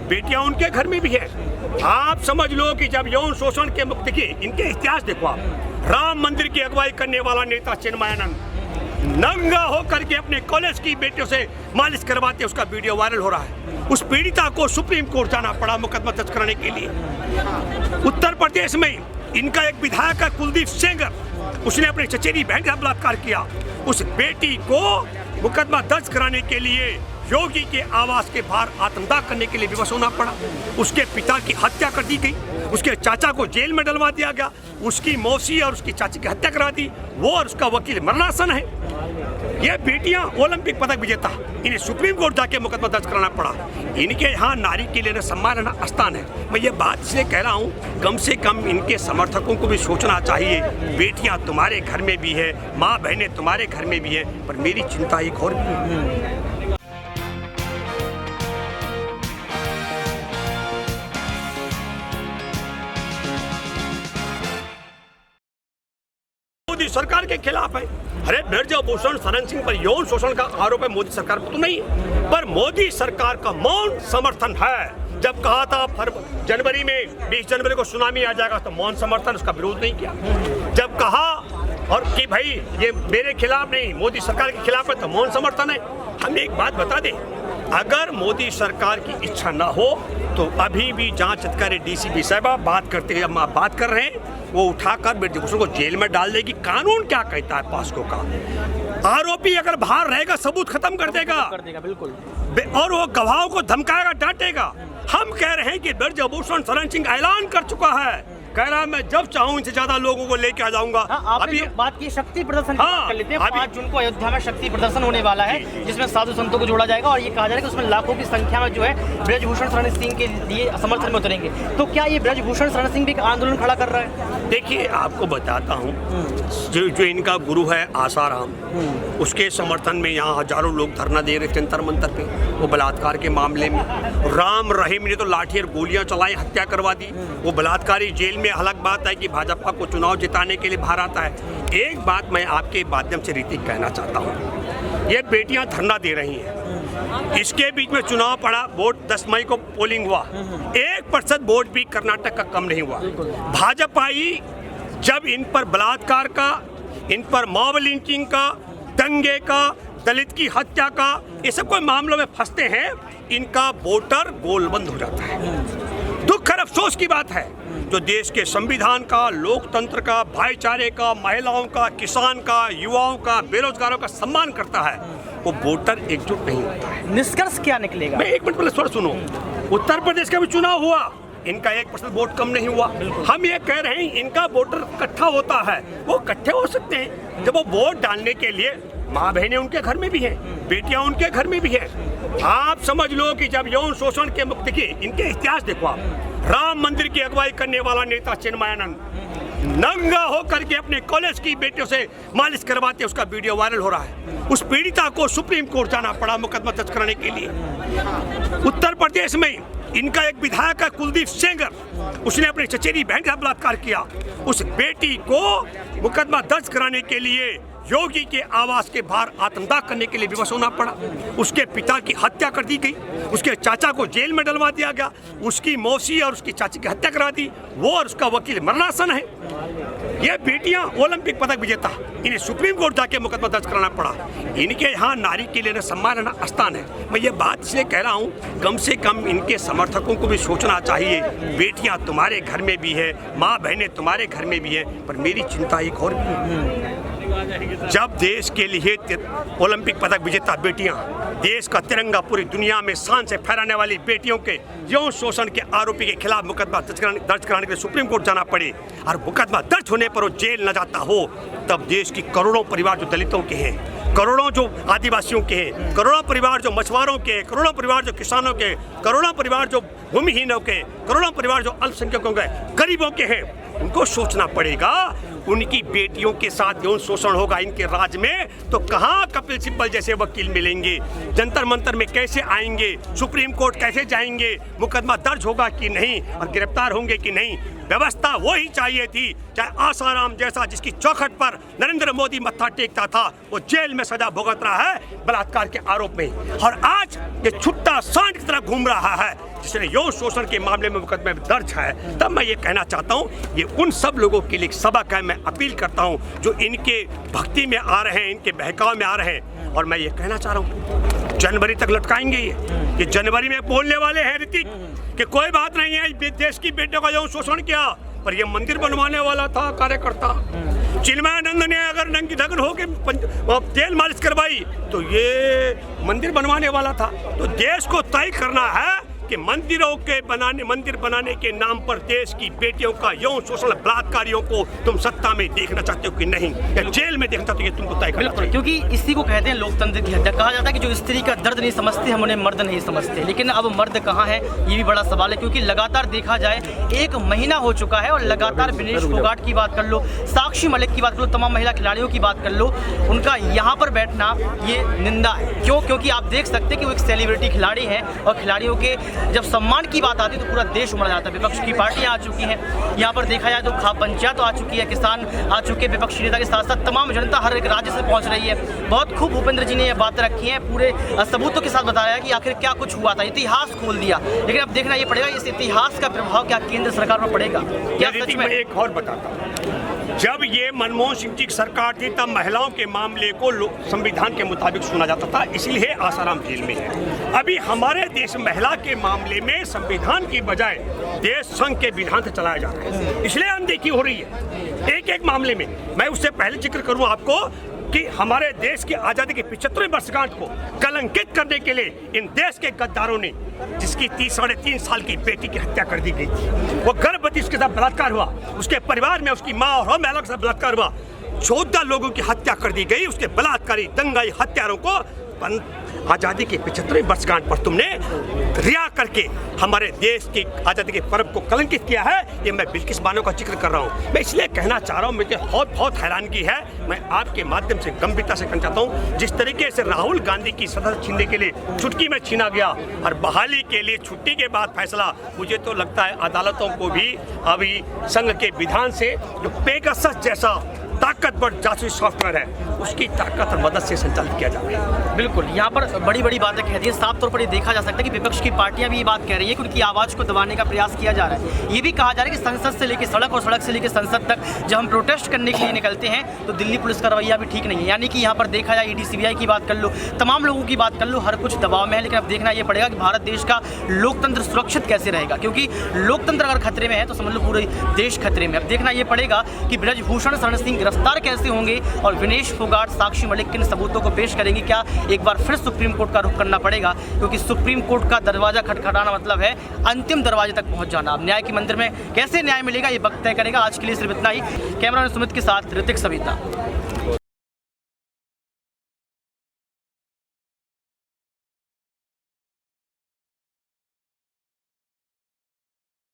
बेटियां उनके घर में भी है। आप समझ लो कि जब यौन शोषण के मुक्त की इनके इतिहास देखो आप, राम मंदिर की अगुवाई करने वाला नेता चिन्मयानंद नंगा होकर के अपने कॉलेज की बेटियों से मालिश करवाते, उसका वीडियो वायरल हो रहा है। उस पीड़िता को सुप्रीम कोर्ट जाना पड़ा मुकदमा दर्ज कराने के लिए। उत्तर प्रदेश में इनका एक विधायक है कुलदीप सेंगर, उसने अपनी चचेरी बहन का बलात्कार किया। उस बेटी को मुकदमा दर्ज कराने के लिए योगी के आवास के बाहर आत्मदाह करने के लिए विवश होना पड़ा। उसके पिता की हत्या कर दी गई, उसके चाचा को जेल में डलवा दिया गया, उसकी मौसी और उसकी चाची की हत्या करा दी, वो और उसका वकील मरणासन है। ये बेटियां ओलंपिक पदक विजेता, इन्हें सुप्रीम कोर्ट जाके मुकदमा दर्ज कराना पड़ा। इनके यहाँ नारी के लिए सम्मान स्थान है। मैं ये बात इसलिए कह रहा हूँ, कम से कम इनके समर्थकों को भी सोचना चाहिए। बेटियां तुम्हारे घर में भी है, माँ बहनें तुम्हारे घर में भी है, पर मेरी चिंता एक और भी है। मोदी सरकार के खिलाफ है। अरे ब्रजभूषण शरण सिंह पर यौन शोषण का आरोप है, मोदी सरकार पर तो नहीं, पर मोदी सरकार का मौन समर्थन है। जब कहा था जनवरी में 20 जनवरी को सुनामी आ जाएगा तो मौन समर्थन, उसका विरोध नहीं किया। जब कहा और कि भाई ये मेरे खिलाफ नहीं, मोदी सरकार के खिलाफ है, तो मौन समर्थन है। हम एक बात बता दें, अगर मोदी सरकार की इच्छा ना हो तो अभी भी जांच अधिकारी डीसीपी साहब बात कर रहे हैं, वो उठाकर ब्रजभूषण को जेल में डाल देगी। कानून क्या कहता है पास्को का? आरोपी अगर बाहर रहेगा सबूत खत्म कर देगा बिल्कुल, और वो गवाहों को धमकाएगा, डांटेगा। हम कह रहे हैं कि ब्रजभूषण शरण सिंह ऐलान कर चुका है, कह रहा है मैं जब चाहूं इनसे ज्यादा लोगों को लेके आ जाऊंगा। अभी बात की शक्ति प्रदर्शन कर लेते हैं। 5 जून को अयोध्या में शक्ति प्रदर्शन होने वाला है, जिसमें साधु संतों को जोड़ा जाएगा और ये कहा जा रहा है कि उसमें लाखों की संख्या में जो है ब्रजभूषण शरण सिंह के लिए समर्थन में उतरेंगे। तो क्या ये ब्रजभूषण शरण सिंह भी एक आंदोलन खड़ा कर रहा है? देखिए, आपको बताता हूँ, जो इनका गुरु है आसाराम, उसके समर्थन में यहाँ हजारों लोग धरना दे रहे थे जंतर मंतर पे, वो बलात्कार के मामले में। राम रहीम ने तो लाठी और गोलियां चलाई, हत्या करवा दी। वो बलात्कारी जेल में। अलग बात है कि भाजपा को चुनाव जिताने के लिए बाहर आता है। एक बात मैं आपके माध्यम से रीति कहना चाहता हूँ, ये बेटियां धरना दे रही हैं, इसके बीच में चुनाव पड़ा, वोट 10 मई को पोलिंग हुआ, 1% वोट भी कर्नाटक का कम नहीं हुआ। भाजपा जब इन पर बलात्कार का, इन पर मॉब लिंचिंग का, दंगे का, दलित की हत्या का, ये सब कोई मामलों में फंसते हैं, इनका वोटर गोलबंद हो जाता है। दुख और अफसोस की बात है, जो देश के संविधान का, लोकतंत्र का, भाईचारे का, महिलाओं का, किसान का, युवाओं का, बेरोजगारों का सम्मान करता है, वो वोटर एकजुट नहीं होता है। निष्कर्ष क्या निकलेगा? मैं 1 मिनट पहले थोड़ा सुनो। उत्तर प्रदेश का भी चुनाव हुआ, इनका 1% वोट कम नहीं हुआ। हम ये कह रहे हैं इनका वोटर इकट्ठा होता है, वो इकट्ठे हो सकते हैं जब वो वोट डालने के लिए माँ बहनें उनके घर में भी हैं, बेटियां उनके घर में भी है। आप समझ लो कि जब यौन शोषण के मुक्त की इनके इतिहास देखो आप, राम मंदिर की अगुवाई करने वाला नेता चिन्मयानंद नंगा होकर के अपने कॉलेज की बेटियों से मालिश करवाते, उसका वीडियो वायरल हो रहा है। उस पीड़िता को सुप्रीम कोर्ट जाना पड़ा मुकदमा दर्ज कराने के लिए। उत्तर प्रदेश में इनका एक विधायक है कुलदीप सेंगर, उसने अपनी चचेरी बहन का बलात्कार किया। उस बेटी को मुकदमा दर्ज कराने के लिए योगी के आवास के बाहर आत्मदाह करने के लिए विवश होना पड़ा। उसके पिता की हत्या कर दी गई, उसके चाचा को जेल में डलवा दिया गया, उसकी मौसी और उसकी चाची की हत्या करा दी, वो और उसका वकील मरणासन है। ये बेटियां ओलंपिक पदक विजेता, इन्हें सुप्रीम कोर्ट जाके मुकदमा दर्ज कराना पड़ा। इनके यहाँ नारी के लिए सम्मान स्थान है। मैं ये बात इसलिए कह रहा हूँ, कम से कम इनके समर्थकों को भी सोचना चाहिए। बेटियां तुम्हारे घर में भी है, माँ बहनें तुम्हारे घर में भी है, पर मेरी चिंता एक और भी है। जब देश के लिए ओलंपिक पदक विजेता बेटियां, देश का तिरंगा पूरी दुनिया में शान से फहराने वाली बेटियों के यौन शोषण के आरोपी के खिलाफ मुकदमा दर्ज कराने के लिए सुप्रीम कोर्ट जाना पड़े और मुकदमा दर्ज होने पर वो जेल न जाता हो, तब देश की करोड़ों परिवार जो दलितों के हैं, करोड़ों जो आदिवासियों के हैं, करोड़ों परिवार जो मछुआरों के, करोड़ों परिवार जो किसानों के, करोड़ों परिवार जो भूमिहीनों के, करोड़ों परिवार जो अल्पसंख्यकों के, गरीबों के हैं, उनको सोचना पड़ेगा। उनकी बेटियों के साथ यौन शोषण होगा इनके राज में, तो कहाँ कपिल सिब्बल जैसे वकील मिलेंगे, जंतर मंतर में कैसे आएंगे, सुप्रीम कोर्ट कैसे जाएंगे, मुकदमा दर्ज होगा कि नहीं और गिरफ्तार होंगे कि नहीं। व्यवस्था वही चाहिए थी, चाहे आसाराम जैसा जिसकी चौखट पर नरेंद्र मोदी मत्था टेकता था, वो जेल में सजा भुगत रहा है बलात्कार के आरोप में, और आज ये छुट्टा सांड की तरह घूम रहा है। जिसने यौन शोषण के मामले में मुकदमे दर्ज है, तब मैं ये कहना चाहता हूँ, ये उन सब लोगों के लिए सबक है। मैं अपील करता हूँ जो इनके भक्ति में आ रहे हैं, इनके बहकाव में आ रहे हैं, और मैं ये कहना चाह रहा हूँ जनवरी तक लटकाएंगे ये जनवरी में बोलने वाले हैं ऋतिक कि कोई बात नहीं है, देश की बेटियों का यौन शोषण किया, पर ये मंदिर बनवाने वाला था कार्यकर्ता। चिन्मयानंद ने अगर नंगी ढगन होके तेल मालिश करवाई तो ये मंदिर बनवाने वाला था। तो देश को तय करना है कि मंदिर बनाने के नाम पर देश की बेटियों का यौन शोषण, बलात्कारियों को तुम सत्ता में देखना चाहते हो कि नहीं, या जेल में देखना चाहते हो, तुमको तय करना चाहिए। क्योंकि इसी को कहते हैं लोकतंत्र की हत्या। कहा जाता है कि जो स्त्री का दर्द नहीं समझते हम उन्हें मर्द नहीं समझते, लेकिन अब मर्द कहाँ है ये भी बड़ा सवाल है। क्योंकि लगातार देखा जाए 1 महीना हो चुका है और लगातार विनेश फोगाट की बात कर लो, साक्षी मलिक की बात कर लो, तमाम महिला खिलाड़ियों की बात कर लो, उनका यहाँ पर बैठना ये निंदा है। क्यों? क्योंकि आप देख सकते हैं कि वो एक सेलिब्रिटी खिलाड़ी हैं और खिलाड़ियों के जब सम्मान की बात आती है तो पूरा देश उमड़ जाता है। विपक्ष की पार्टियां आ चुकी हैं, यहाँ पर देखा जाए तो खाप पंचायत आ चुकी है, किसान आ चुके हैं, विपक्षी नेता के साथ साथ तमाम जनता हर एक राज्य से पहुंच रही है। बहुत खूब भूपेंद्र जी ने ये बातें रखी हैं, पूरे सबूतों के साथ बताया है कि आखिर क्या कुछ हुआ था, इतिहास खोल दिया। लेकिन अब देखना ये पड़ेगा इस इतिहास का प्रभाव क्या केंद्र सरकार पर पड़ेगा, क्या सच में। एक और बताता हूँ, जब ये मनमोहन सिंह जी की सरकार थी तब महिलाओं के मामले को संविधान के मुताबिक सुना जाता था, इसलिए आसाराम जेल में है। अभी हमारे देश महिला के मामले में संविधान की बजाय देश संघ के विधान से चलाया जा रहा है, इसलिए अनदेखी हो रही है एक मामले में। मैं उससे पहले जिक्र करूं आपको कि हमारे देश की आज़ादी की 75वीं वर्षगांठ को कलंकित करने के लिए इन देश के गद्दारों ने, जिसकी 3.5 साल की बेटी की हत्या कर दी गई थी, वो गर्भवती, उसके साथ बलात्कार हुआ, उसके परिवार में उसकी माँ और महिला के साथ बलात्कार हुआ, 14 लोगों की हत्या कर दी गई। उसके बलात्कारी दंगाई हत्यारों को आज़ादी की 75वीं वर्षगांठ पर तुमने रिया करके हमारे देश की आज़ादी के पर्व को कलंकित किया है। ये मैं बिल्किस बानो का जिक्र कर रहा हूँ। मैं इसलिए कहना चाह रहा हूँ, मुझे बहुत हैरानगी है। मैं आपके माध्यम से गंभीरता से कहना चाहता हूँ, जिस तरीके से राहुल गांधी की सदस्य छीनने के लिए चुटकी में छीना गया और बहाली के लिए छुट्टी के बाद फैसला, मुझे तो लगता है अदालतों को भी अभी संघ के विधान से जो पेगासस जैसा ताकतवर जासूसी सॉफ्टवेयर है उसकी ताकत और मदद से संचालित किया जा रहा है। बिल्कुल, यहाँ पर बड़ी बड़ी बातें कहती हैं। साफ तौर पर ये देखा जा सकता है कि विपक्ष की पार्टियां भी ये बात कह रही है कि उनकी आवाज़ को दबाने का प्रयास किया जा रहा है। ये भी कहा जा रहा है कि संसद से लेकर सड़क और सड़क से लेकर संसद तक जब हम प्रोटेस्ट करने के लिए निकलते हैं तो दिल्ली पुलिस का रवैया भी ठीक नहीं है। यानी कि यहाँ पर देखा जाए ED CBI की बात कर लो, तमाम लोगों की बात कर लो, हर कुछ दबाव में है। लेकिन अब देखना ये पड़ेगा कि भारत देश का लोकतंत्र सुरक्षित कैसे रहेगा, क्योंकि लोकतंत्र अगर खतरे में है तो समझ लो पूरे देश खतरे में। अब देखना ये पड़ेगा कि ब्रजभूषण शरण सिंह गिरफ्तार कैसे होंगे और विनेश फोगाट, साक्षी मलिक किन सबूतों को पेश करेंगे। क्या एक बार फिर सुप्रीम कोर्ट का रुख करना पड़ेगा, क्योंकि सुप्रीम कोर्ट का दरवाजा खटखटाना मतलब है अंतिम दरवाजे तक पहुंच जाना। अब न्याय के मंदिर में कैसे न्याय मिलेगा ये वक्त तय करेगा। आज के लिए सिर्फ इतना ही। कैमरामैन सुमित के साथ ऋतिक सविता।